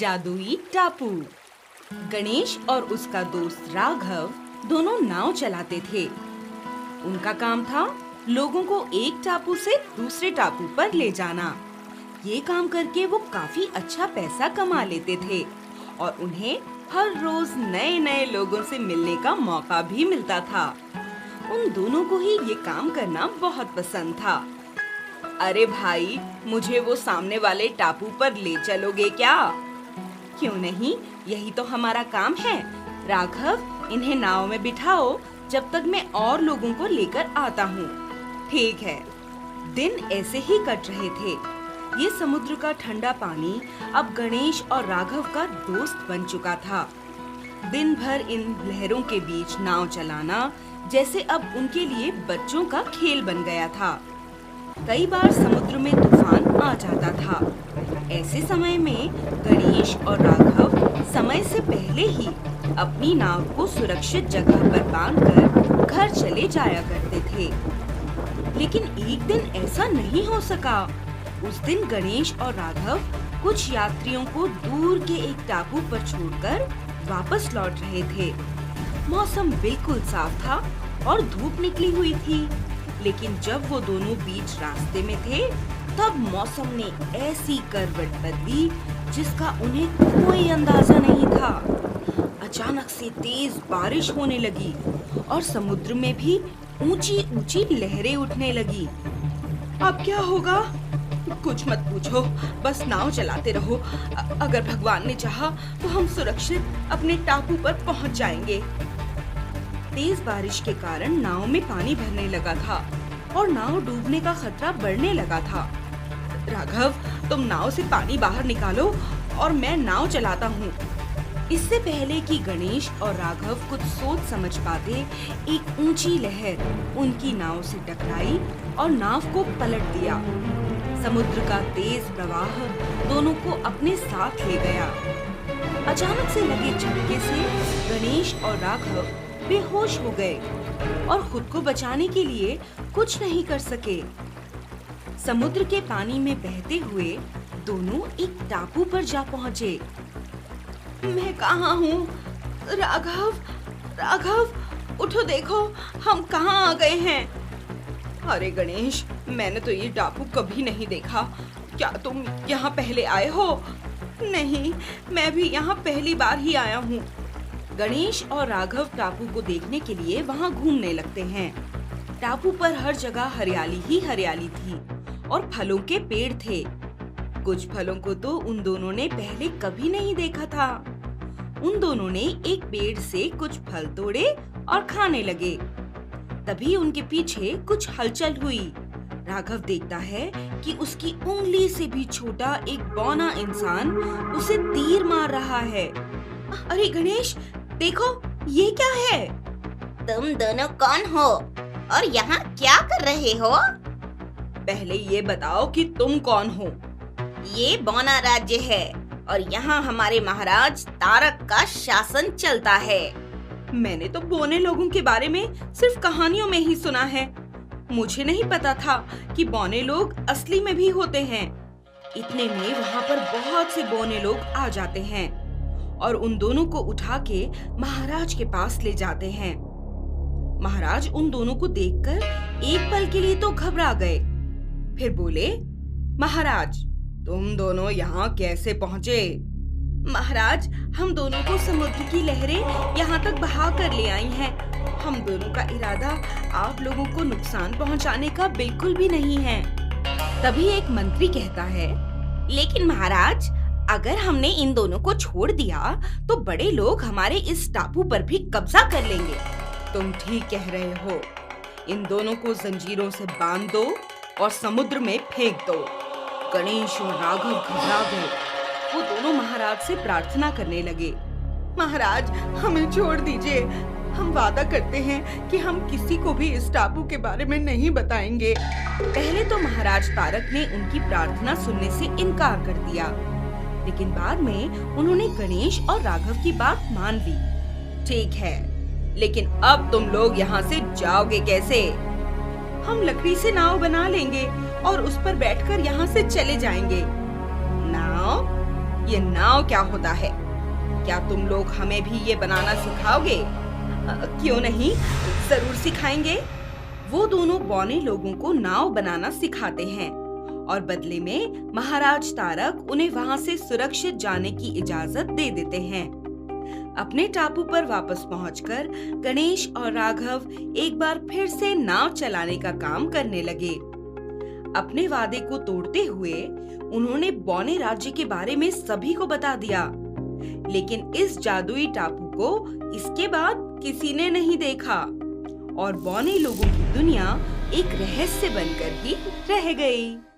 जादुई टापू। गणेश और उसका दोस्त राघव दोनों नाव चलाते थे। उनका काम था लोगों को एक टापू से दूसरे टापू पर ले जाना। ये काम करके वो काफी अच्छा पैसा कमा लेते थे और उन्हें हर रोज नए नए लोगों से मिलने का मौका भी मिलता था। उन दोनों को ही ये काम करना बहुत पसंद था। अरे भाई, मुझे वो सामने वाले टापू पर ले चलोगे क्या? क्यों नहीं, यही तो हमारा काम है। राघव, इन्हें नाव में बिठाओ जब तक मैं और लोगों को लेकर आता हूँ। ठीक है। दिन ऐसे ही कट रहे थे। ये समुद्र का ठंडा पानी अब गणेश और राघव का दोस्त बन चुका था। दिन भर इन लहरों के बीच नाव चलाना जैसे अब उनके लिए बच्चों का खेल बन गया था। कई बार समुद्र में तूफान आ जाता था। ऐसे समय में गणेश और राघव समय से पहले ही अपनी नाव को सुरक्षित जगह पर बांधकर घर चले जाया करते थे। लेकिन एक दिन ऐसा नहीं हो सका। उस दिन गणेश और राघव कुछ यात्रियों को दूर के एक टापू पर छोड़कर वापस लौट रहे थे। मौसम बिल्कुल साफ था और धूप निकली हुई थी। लेकिन जब वो दोनों बीच रास्ते में थे, तब मौसम ने ऐसी करवट बदली जिसका उन्हें कोई अंदाजा नहीं था। अचानक से तेज बारिश होने लगी और समुद्र में भी ऊंची ऊंची लहरें उठने लगी। अब क्या होगा? कुछ मत पूछो, बस नाव चलाते रहो। अगर भगवान ने चाहा तो हम सुरक्षित अपने टापू पर पहुंच जाएंगे। तेज बारिश के कारण नाव में पानी भरने लगा था और नाव डूबने का खतरा बढ़ने लगा था। राघव, तुम नाव से पानी बाहर निकालो और मैं नाव चलाता हूँ। इससे पहले कि गणेश और राघव कुछ सोच समझ पाते, एक ऊंची लहर उनकी नाव से टकराई और नाव को पलट दिया। समुद्र का तेज प्रवाह दोनों को अपने साथ ले गया। अचानक से लगे झटके से गणेश और राघव बेहोश हो गए और खुद को बचाने के लिए कुछ नहीं कर सके। समुद्र के पानी में बहते हुए दोनों एक टापू पर जा पहुँचे। मैं कहाँ हूँ? राघव, राघव, उठो, देखो हम कहाँ आ गए हैं। अरे गणेश, मैंने तो ये टापू कभी नहीं देखा। क्या तुम यहाँ पहले आए हो? नहीं, मैं भी यहाँ पहली बार ही आया हूँ। गणेश और राघव टापू को देखने के लिए वहाँ घूमने लगते हैं। टापू पर हर जगह हरियाली ही हरियाली थी और फलों के पेड़ थे। कुछ फलों को तो उन दोनों ने पहले कभी नहीं देखा था। उन दोनों ने एक पेड़ से कुछ फल तोड़े और खाने लगे। तभी उनके पीछे कुछ हलचल हुई। राघव देखता है कि उसकी उंगली से भी छोटा एक बौना इंसान उसे तीर मार रहा है। अरे गणेश, देखो ये क्या है? तुम दोनों कौन हो और यहाँ क्या कर रहे हो? पहले ये बताओ कि तुम कौन हो? ये बौना राज्य है और यहाँ हमारे महाराज तारक का शासन चलता है। मैंने तो बौने लोगों के बारे में सिर्फ कहानियों में ही सुना है। मुझे नहीं पता था कि बौने लोग असली में भी होते हैं। इतने में वहाँ पर बहुत से बौने लोग आ जाते हैं और उन दोनों को उठा के महाराज के पास ले जाते हैं। महाराज उन दोनों को देखकर एक पल के लिए तो घबरा गए। फिर बोले, महाराज, तुम दोनों यहाँ कैसे पहुँचे? महाराज, हम दोनों को समुद्र की लहरें यहाँ तक बहा कर ले आई हैं। हम दोनों का इरादा आप लोगों को नुकसान पहुँचाने का बिल्कुल भी नहीं है। तभी एक मंत्री कहता है, लेकिन महाराज, अगर हमने इन दोनों को छोड़ दिया तो बड़े लोग हमारे इस टापू पर भी कब्जा कर लेंगे। तुम ठीक कह रहे हो। इन दोनों को जंजीरों से बांध दो और समुद्र में फेंक दो। गणेश और राघव घबरा गए। वो दोनों महाराज से प्रार्थना करने लगे, महाराज, हमें छोड़ दीजिए। हम वादा करते हैं कि हम किसी को भी इस टापू के बारे में नहीं बताएंगे। पहले तो महाराज तारक ने उनकी प्रार्थना सुनने से इनकार कर दिया, लेकिन बाद में उन्होंने गणेश और राघव की बात मान ली। ठीक है, लेकिन अब तुम लोग यहाँ से जाओगे कैसे? हम लकड़ी से नाव बना लेंगे और उस पर बैठकर यहाँ से चले जाएंगे। नाव? ये नाव क्या होता है? क्या तुम लोग हमें भी ये बनाना सिखाओगे? क्यों नहीं, जरूर सिखाएंगे। वो दोनों बौने लोगों को नाव बनाना सिखाते हैं और बदले में महाराज तारक उन्हें वहां से सुरक्षित जाने की इजाजत दे देते हैं। अपने टापू पर वापस पहुंचकर गणेश और राघव एक बार फिर से नाव चलाने का काम करने लगे। अपने वादे को तोड़ते हुए उन्होंने बौने राज्य के बारे में सभी को बता दिया, लेकिन इस जादुई टापू को इसके बाद किसी ने नहीं देखा और बौने लोगों की दुनिया एक रहस्य बनकर ही रह गई।